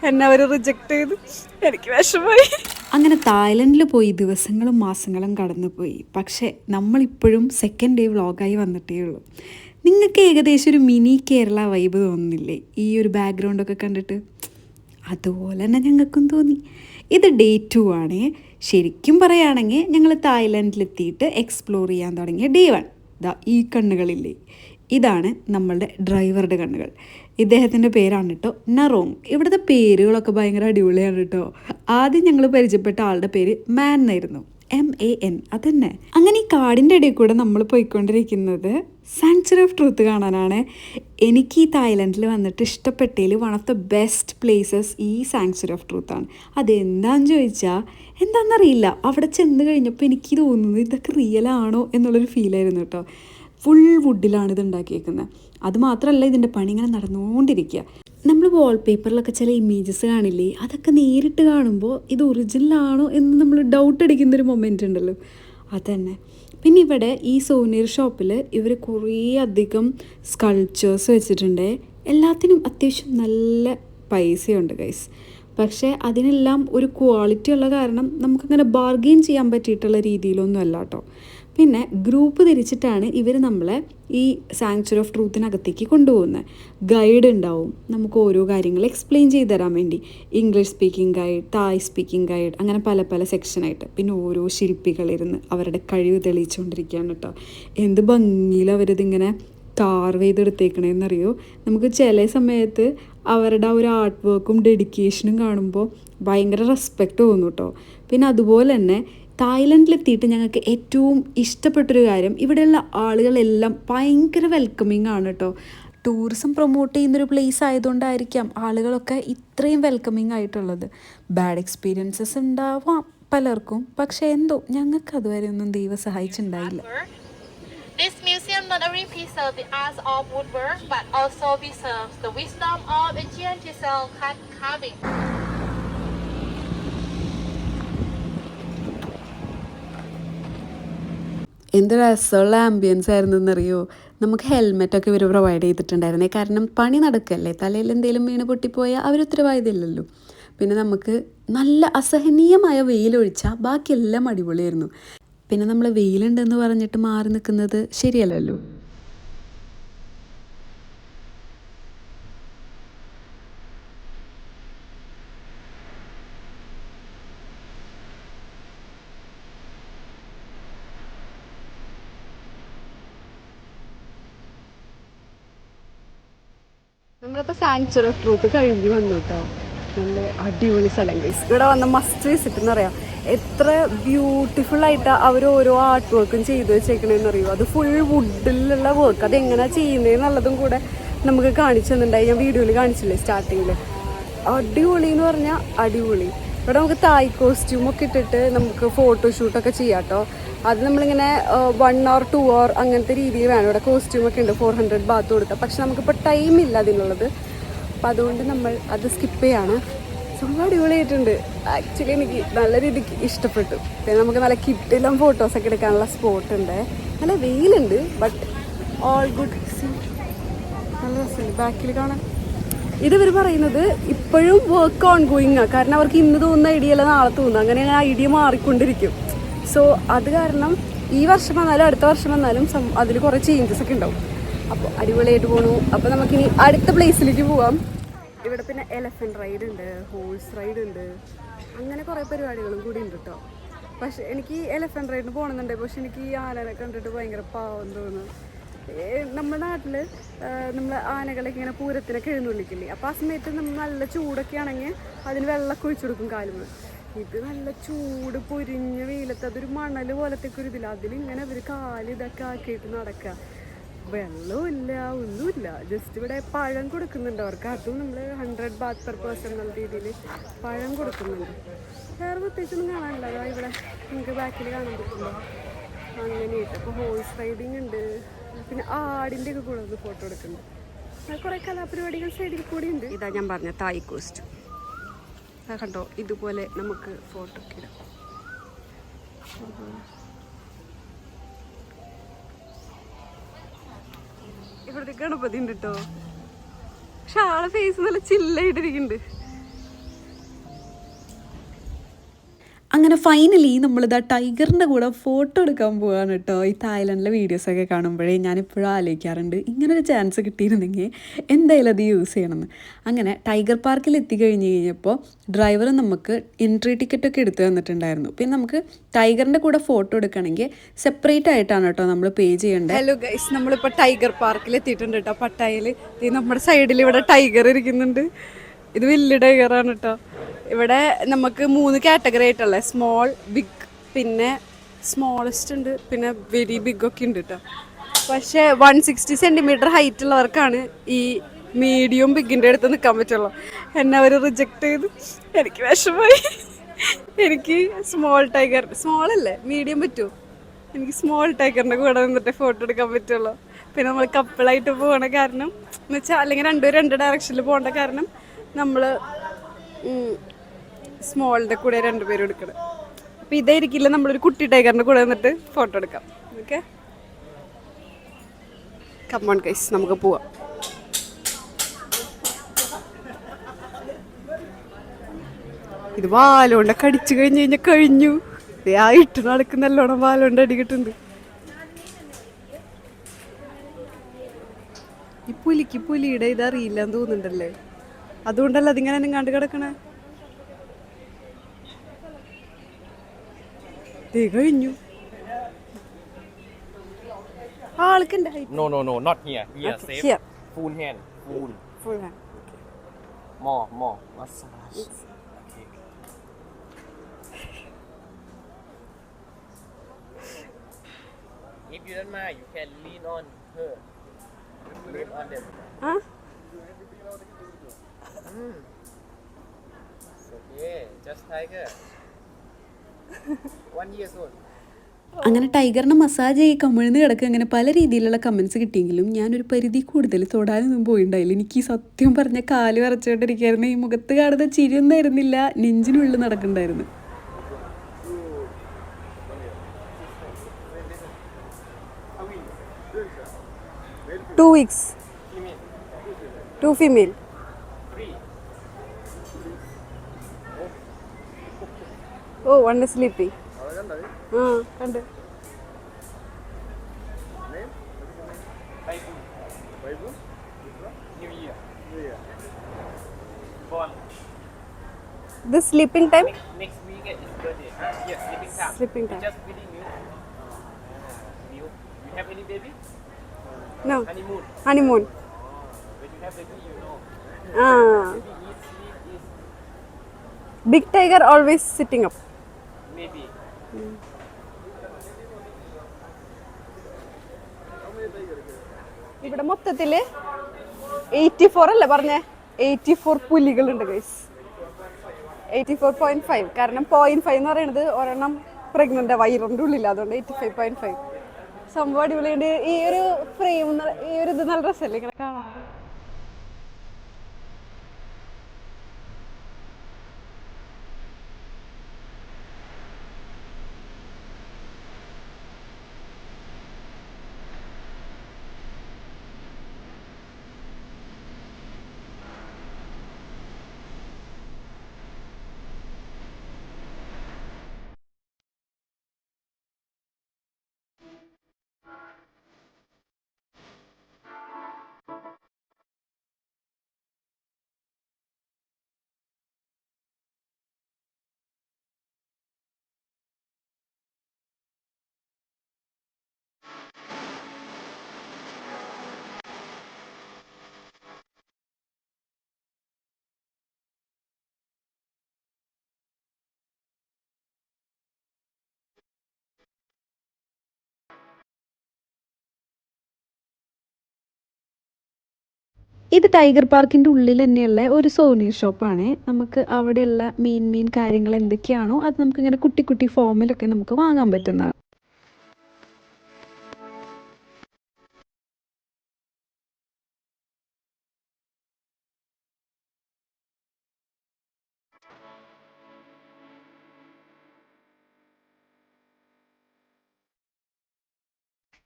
എന്നെ അവർ റിജക്റ്റ് ചെയ്തു. എനിക്ക് വിഷമമായി. അങ്ങനെ തായ്ലൻഡിൽ പോയി ദിവസങ്ങളും മാസങ്ങളും കടന്നുപോയി. പക്ഷേ നമ്മളിപ്പോഴും സെക്കൻഡ് ഡേ വ്ളോഗായി വന്നിട്ടേ ഉള്ളൂ. നിങ്ങൾക്ക് ഏകദേശം ഒരു മിനി കേരള വൈബ് തോന്നുന്നില്ലേ ഈ ഒരു ബാക്ക്ഗ്രൗണ്ടൊക്കെ കണ്ടിട്ട്? അതുപോലെ തന്നെ ഞങ്ങൾക്കും തോന്നി. ഇത് ഡേ 2 ആണ്. ശരിക്കും പറയുകയാണെങ്കിൽ ഞങ്ങൾ തായ്ലൻഡിലെത്തിയിട്ട് എക്സ്പ്ലോർ ചെയ്യാൻ തുടങ്ങിയ ഡേ 1. ഈ കണ്ണുകളില്ലേ, ഇതാണ് നമ്മളുടെ ഡ്രൈവറുടെ കണ്ണുകൾ. ഇദ്ദേഹത്തിൻ്റെ പേരാണ് കേട്ടോ നറോങ്. ഇവിടുത്തെ പേരുകളൊക്കെ ഭയങ്കര അടിപൊളിയാണ് കേട്ടോ. ആദ്യം ഞങ്ങൾ പരിചയപ്പെട്ട ആളുടെ പേര് മാൻ എന്നായിരുന്നു, MAN. അതന്നെ. അങ്ങനെ ഈ കാടിൻ്റെ ഇടയിൽ കൂടെ നമ്മൾ പോയിക്കൊണ്ടിരിക്കുന്നത് സാങ്ച്വറി ഓഫ് ട്രൂത്ത് കാണാനാണ്. എനിക്ക് ഈ തായ്ലൻഡിൽ വന്നിട്ട് ഇഷ്ടപ്പെട്ടതിൽ one of the best places ഈ സാങ്ച്വറി ഓഫ് ട്രൂത്ത് ആണ്. അതെന്താണെന്ന് ചോദിച്ചാൽ എന്താണെന്നറിയില്ല, അവിടെ ചെന്ന് കഴിഞ്ഞപ്പോൾ എനിക്ക് തോന്നുന്നത് ഇതൊക്കെ റിയലാണോ എന്നുള്ളൊരു ഫീലായിരുന്നു കേട്ടോ. ഫുൾ വുഡിലാണ് ഇത് ഉണ്ടാക്കിയേക്കുന്നത്. അതുമാത്രമല്ല, ഇതിൻ്റെ പണി ഇങ്ങനെ നടന്നുകൊണ്ടിരിക്കുക. നമ്മൾ വാൾപേപ്പറിലൊക്കെ ചില ഇമേജസ് കാണില്ലേ, അതൊക്കെ നേരിട്ട് കാണുമ്പോൾ ഇത് ഒറിജിനലാണോ എന്ന് നമ്മൾ ഡൗട്ട് അടിക്കുന്നൊരു മൊമെൻ്റ് ഉണ്ടല്ലോ, അതന്നെ. പിന്നെ ഇവിടെ ഈ സോനീർ ഷോപ്പിൽ ഇവർ കുറേ അധികം സ്കൾപ്ചേഴ്സ് വെച്ചിട്ടുണ്ട്. എല്ലാത്തിനും അത്യാവശ്യം നല്ല പൈസയുണ്ട് ഗൈസ്. പക്ഷേ അതിനെല്ലാം ഒരു ക്വാളിറ്റി ഉള്ള കാരണം നമുക്കങ്ങനെ ബാർഗെയിൻ ചെയ്യാൻ പറ്റിയിട്ടുള്ള രീതിയിലൊന്നും അല്ല കേട്ടോ. പിന്നെ ഗ്രൂപ്പ് തിരിച്ചിട്ടാണ് ഇവർ നമ്മളെ ഈ സാങ്ച്വറി ഓഫ് ട്രൂത്തിനകത്തേക്ക് കൊണ്ടുപോകുന്നത്. ഗൈഡ് ഉണ്ടാവും നമുക്ക് ഓരോ കാര്യങ്ങൾ എക്സ്പ്ലെയിൻ ചെയ്ത് തരാൻ വേണ്ടി. ഇംഗ്ലീഷ് സ്പീക്കിംഗ് ഗൈഡ്, തായ് സ്പീക്കിംഗ് ഗൈഡ്, അങ്ങനെ പല പല സെക്ഷനായിട്ട്. പിന്നെ ഓരോ ശില്പികളിരുന്ന് അവരുടെ കഴിവ് തെളിയിച്ചുകൊണ്ടിരിക്കുകയാണ് കേട്ടോ. എന്ത് ഭംഗിയിൽ അവരിതിങ്ങനെ കാർവ് ചെയ്തെടുത്തേക്കണേന്നറിയോ. നമുക്ക് ചില സമയത്ത് അവരുടെ ആ ഒരു ആർട്ട് വർക്കും ഡെഡിക്കേഷനും കാണുമ്പോൾ ഭയങ്കര റെസ്പെക്റ്റ് തോന്നും കേട്ടോ. പിന്നെ അതുപോലെ തന്നെ തായ്ലൻഡിലെത്തിയിട്ട് ഞങ്ങൾക്ക് ഏറ്റവും ഇഷ്ടപ്പെട്ടൊരു കാര്യം, ഇവിടെയുള്ള ആളുകളെല്ലാം ഭയങ്കര വെൽക്കമിങ് ആണ് കേട്ടോ. ടൂറിസം പ്രൊമോട്ട് ചെയ്യുന്നൊരു പ്ലേസ് ആയതുകൊണ്ടായിരിക്കാം ആളുകളൊക്കെ ഇത്രയും വെൽക്കമിങ് ആയിട്ടുള്ളത്. ബാഡ് എക്സ്പീരിയൻസസ് ഉണ്ടാവാം പലർക്കും, പക്ഷേ എന്തോ ഞങ്ങൾക്ക് അതുവരെ ഒന്നും ദൈവം സഹായിച്ചിട്ടുണ്ടായില്ല. This museum not only preserves the arts of woodwork but also preserves the wisdom of ancient chisel carving. എന്ത് രസമുള്ള ആംബിയൻസ് ആയിരുന്നെന്നറിയോ. നമുക്ക് ഹെൽമെറ്റൊക്കെ ഇവർ പ്രൊവൈഡ് ചെയ്തിട്ടുണ്ടായിരുന്നേ. കാരണം പണി നടക്കല്ലേ, തലയിൽ എന്തെങ്കിലും വീണ് പൊട്ടിപ്പോയാൽ അവർ ഉത്തരവാദിത്തമില്ലല്ലോ. പിന്നെ നമുക്ക് നല്ല അസഹനീയമായ വെയിലൊഴിച്ചാൽ ബാക്കിയെല്ലാം അടിപൊളിയായിരുന്നു. പിന്നെ നമ്മൾ വെയിലുണ്ടെന്ന് പറഞ്ഞിട്ട് മാറി നിൽക്കുന്നത് ശരിയല്ലല്ലോ. നമ്മളിപ്പോൾ സാങ്ച്വറി ഓഫ് ട്രൂത്ത് കഴിഞ്ഞ് വന്നു കേട്ടോ. നല്ല അടിപൊളി സ്ഥലം ഗൈസ്. ഇവിടെ വന്ന മസ്റ്റ് വിസിറ്റ് എന്ന് പറയാം. എത്ര ബ്യൂട്ടിഫുൾ ആയിട്ട് അവർ ഓരോ ആർട്ട് വർക്കും ചെയ്ത് വെച്ചേക്കണേന്ന് അറിയുമോ. അത് ഫുൾ വുഡിലുള്ള വർക്ക്. അതെങ്ങനെയാണ് ചെയ്യുന്നതെന്നുള്ളതും കൂടെ നമുക്ക് കാണിച്ചു തന്നിട്ടുണ്ടായി. ഞാൻ വീഡിയോയിൽ കാണിച്ചില്ലേ സ്റ്റാർട്ടിങ്ങിൽ. അടിപൊളി എന്ന് പറഞ്ഞാൽ അടിപൊളി. ഇവിടെ നമുക്ക് തായ് കോസ്റ്റ്യൂമൊക്കെ ഇട്ടിട്ട് നമുക്ക് ഫോട്ടോഷൂട്ടൊക്കെ ചെയ്യാം കേട്ടോ. അത് നമ്മളിങ്ങനെ 1 or 2 hour അങ്ങനത്തെ രീതിയിൽ വേണം. ഇവിടെ കോസ്റ്റ്യൂമൊക്കെ ഉണ്ട്, 400 ബാത്ത് കൊടുക്കുക. പക്ഷെ നമുക്കിപ്പോൾ ടൈമില്ല അതിനുള്ളത്. അപ്പം അതുകൊണ്ട് നമ്മൾ അത് സ്കിപ്പ് ചെയ്യാണ്. സംഭവം അടിപൊളിയായിട്ടുണ്ട്. ആക്ച്വലി എനിക്ക് നല്ല രീതിക്ക് ഇഷ്ടപ്പെട്ടു. പിന്നെ നമുക്ക് നല്ല കിട്ടിലും ഫോട്ടോസൊക്കെ എടുക്കാനുള്ള സ്പോട്ട് ഉണ്ട്. നല്ല വെയിലുണ്ട്, ബട്ട് ഓൾ ഗുഡ്. നല്ല രസമുണ്ട് ബാക്കിൽ കാണാൻ. ഇതിവർ പറയുന്നത് ഇപ്പോഴും വർക്ക് ഓൺ ഗോയിങ് ആണ്. കാരണം അവർക്ക് ഇന്ന് തോന്നുന്ന ഐഡിയ അല്ല നാളെ തോന്നുന്നു. അങ്ങനെ ഐഡിയ മാറിക്കൊണ്ടിരിക്കും. സോ അത് കാരണം ഈ വർഷം വന്നാലും അടുത്ത വർഷം വന്നാലും അതിൽ കുറേ ചേഞ്ചസ് ഒക്കെ ഉണ്ടാവും. അപ്പോൾ അടിപൊളിയായിട്ട് പോകണു. അപ്പോൾ നമുക്കിനി അടുത്ത പ്ലേസിലേക്ക് പോവാം. ഇവിടെ പിന്നെ എലഫൻറ്റ് റൈഡ് ഉണ്ട്, ഹോഴ്സ് റൈഡ് ഉണ്ട്, അങ്ങനെ കുറേ പരിപാടികളും കൂടി ഉണ്ട് കേട്ടോ. പക്ഷേ എനിക്ക് എലഫൻറ്റ് റൈഡിന് പോകണമെന്നുണ്ട്. പക്ഷെ എനിക്ക് ഈ ആനനെ കണ്ടിട്ട് ഭയങ്കര പാവം തോന്നുന്നു. നമ്മുടെ നാട്ടിൽ നമ്മൾ ആനകളൊക്കെ ഇങ്ങനെ പൂരത്തിനൊക്കെ എഴുന്നള്ളിക്കില്ലേ. അപ്പോൾ ആ സമയത്ത് നമ്മൾ നല്ല ചൂടൊക്കെ ആണെങ്കിൽ അതിന് വെള്ളമൊക്കെ ഒഴിച്ചു കൊടുക്കും കാലുമ. ഇത് നല്ല ചൂട് പൊരിഞ്ഞ വെയിലത്ത് അതൊരു മണൽ പോലത്തേക്ക് ഒരു ഇതില്ല. അതിലിങ്ങനെ അവർ കാല് ഇതൊക്കെ ആക്കിയിട്ട് നടക്കുക. വെള്ളമില്ല, ഒന്നുമില്ല. ജസ്റ്റ് ഇവിടെ പഴം കൊടുക്കുന്നുണ്ട് അവർക്ക്. അതും നമ്മൾ 100 baht per person എന്നുള്ള രീതിയിൽ പഴം കൊടുക്കുന്നുണ്ട്. വേറെ പ്രത്യേകിച്ചൊന്നും കാണാനില്ല. ഇവിടെ നമുക്ക് ബാക്കിൽ കാണാൻ പറ്റുള്ളൂ. അങ്ങനെയായിട്ട് അപ്പോൾ ഹോഴ്സ് റൈഡിങ് ഉണ്ട്. പിന്നെ ആടിൻ്റെ ഒക്കെ കൂടെ ഒന്ന് ഫോട്ടോ എടുക്കുന്നുണ്ട്. കുറേ കലാപരിപാടികൾ സൈഡിൽ കൂടി ഉണ്ട്. ഇതാ ഞാൻ പറഞ്ഞ തായ് കോസ്റ്റ്യൂം കണ്ടോ. ഇതുപോലെ നമുക്ക് ഫോട്ടോ ഒക്കെ ഇടാം. ഇവിടുത്തെ ഗണപതി ഉണ്ട് കേട്ടോ. പക്ഷെ ആളെ ഫേസ് നല്ല ചില്ലായിട്ടിരിക്കുന്നുണ്ട്. അങ്ങനെ ഫൈനലി നമ്മളിതാ ടൈഗറിൻ്റെ കൂടെ ഫോട്ടോ എടുക്കാൻ പോവാണ് കേട്ടോ. ഈ തായ്ലൻഡിലെ വീഡിയോസൊക്കെ കാണുമ്പോഴേ ഞാനിപ്പോഴും ആലോചിക്കാറുണ്ട്, ഇങ്ങനൊരു ചാൻസ് കിട്ടിയിരുന്നെങ്കിൽ എന്തായാലും അത് യൂസ് ചെയ്യണമെന്ന്. അങ്ങനെ ടൈഗർ പാർക്കിൽ എത്തിക്കഴിഞ്ഞ് കഴിഞ്ഞപ്പോൾ ഡ്രൈവർ നമുക്ക് എൻട്രി ടിക്കറ്റൊക്കെ എടുത്ത് തന്നിട്ടുണ്ടായിരുന്നു. പിന്നെ നമുക്ക് ടൈഗറിൻ്റെ കൂടെ ഫോട്ടോ എടുക്കണമെങ്കിൽ സെപ്പറേറ്റ് ആയിട്ടാണ് കേട്ടോ നമ്മൾ പേ ചെയ്യേണ്ടത്. ഹലോ ഗൈസ്, നമ്മളിപ്പോൾ ടൈഗർ പാർക്കിൽ എത്തിയിട്ടുണ്ട് കേട്ടോ. പട്ടായയിൽ നമ്മുടെ സൈഡിൽ ഇവിടെ ടൈഗർ ഇരിക്കുന്നുണ്ട്. ഇത് വലിയ ടൈഗറാണ് കേട്ടോ. ഇവിടെ നമുക്ക് 3 കാറ്റഗറി ആയിട്ടുള്ളത്, സ്മോൾ, ബിഗ്, പിന്നെ സ്മോളസ്റ്റ് ഉണ്ട്, പിന്നെ വെരി ബിഗ് ഒക്കെ ഉണ്ട് കേട്ടോ. പക്ഷേ 160 സെൻറ്റിമീറ്റർ ഹൈറ്റ് ഉള്ളവർക്കാണ് ഈ മീഡിയം ബിഗിൻ്റെ അടുത്ത് നിൽക്കാൻ പറ്റുള്ളൂ. എന്നെ അവർ റിജക്റ്റ് ചെയ്തു. എനിക്ക് വിഷമമായി. എനിക്ക് സ്മോൾ ടൈഗർ, സ്മോൾ അല്ലേ മീഡിയം പറ്റുമോ? എനിക്ക് സ്മോൾ ടൈഗറിൻ്റെ കൂടെ നിന്നിട്ട് ഫോട്ടോ എടുക്കാൻ പറ്റുള്ളൂ. പിന്നെ നമ്മൾ കപ്പിളായിട്ട് പോകണ കാരണം എന്ന് വെച്ചാൽ, അല്ലെങ്കിൽ രണ്ട് ഡയറക്ഷനിൽ പോകേണ്ട കാരണം നമ്മൾ സ്മോളിൻ്റെ കൂടെ 2 പേരും എടുക്കണം. അപ്പം ഇതായിരിക്കില്ല, നമ്മളൊരു കുട്ടി ടൈഗറിൻ്റെ കൂടെ നിന്നിട്ട് ഫോട്ടോ എടുക്കാം. ഓക്കെ, കം ഓൺ ഗൈസ്, നമുക്ക് പോവാം. ഇത് വാലോണ്ടൊക്കെ അടിച്ചു കഴിഞ്ഞ് കഴിഞ്ഞു. ആ ഇട്ട് നടക്കുന്ന നല്ലോണം വാലോണ്ട് അടിക്കിട്ടുണ്ട്. ഈ പുലിയുടെ ഇതറിയില്ല എന്ന് തോന്നുന്നുണ്ടല്ലേ, അതുകൊണ്ടല്ല അതിങ്ങനെ നിങ്ങാണ്ട് കിടക്കണേ. കഴിഞ്ഞു ആൾക്കുണ്ട്. No, not here. Here, Okay, safe. here. Full hand. Full hand. More. Massage. Okay. If you don't mind, you can lean on her. Lean on them. Huh? It's okay. Just tiger. 1 year old. അങ്ങനെ ടൈഗറിനെ massage ചെയ്ത് കമിഴ്ന്ന് കിടക്കുക, അങ്ങനെ പല രീതിയിലുള്ള comments കിട്ടിയെങ്കിലും ഞാനൊരു പരിധി കൂടുതൽ തൊടാനൊന്നും പോയിണ്ടായില്ല. എനിക്ക് സത്യം പറഞ്ഞ കാല് വരച്ചുകൊണ്ടിരിക്കുകയായിരുന്നു. ഈ മുഖത്ത് കാണുന്ന ചിരിയൊന്നും ആയിരുന്നില്ല, നെഞ്ചിനുള്ളിൽ നടക്കണ്ടായിരുന്നു. 2 weeks. 2 female. Oh, one is sleeping. കണ്ട്. This sleeping time? Next week is birthday. Yes, sleeping time. Sleeping time. Just feeding milk. Milk. You have any baby? No. Honeymoon. Honeymoon. When you have baby, you know. Ah. Baby eats, sleep is Big tiger always sitting up. maybe. ഇവിടെ മൊത്തത്തില് 84 അല്ലേ പറഞ്ഞേ, 84 പുലികളുണ്ട് guys. 84.5, കാരണം 0.5 എന്ന് പറയുന്നത് ഒരെണ്ണം pregnant വയറിൻ്റെ ഉള്ളിൽ, അതുകൊണ്ട് 85.5. സംഭവം അടിപൊളിയുണ്ട്. ഈ ഒരു ഫ്രെയിം, ഈ ഒരു ഇത് നല്ല രസമല്ലേ ഇങ്ങനെ കാണാൻ. ഇത് ടൈഗർ പാർക്കിൻ്റെ ഉള്ളിൽ തന്നെയുള്ള ഒരു സോനീർ ഷോപ്പാണ്. നമുക്ക് അവിടെയുള്ള മെയിൻ കാര്യങ്ങൾ എന്തൊക്കെയാണോ അത് നമുക്കിങ്ങനെ കുട്ടി ഫോമിലൊക്കെ നമുക്ക് വാങ്ങാൻ പറ്റുന്നതാണ്.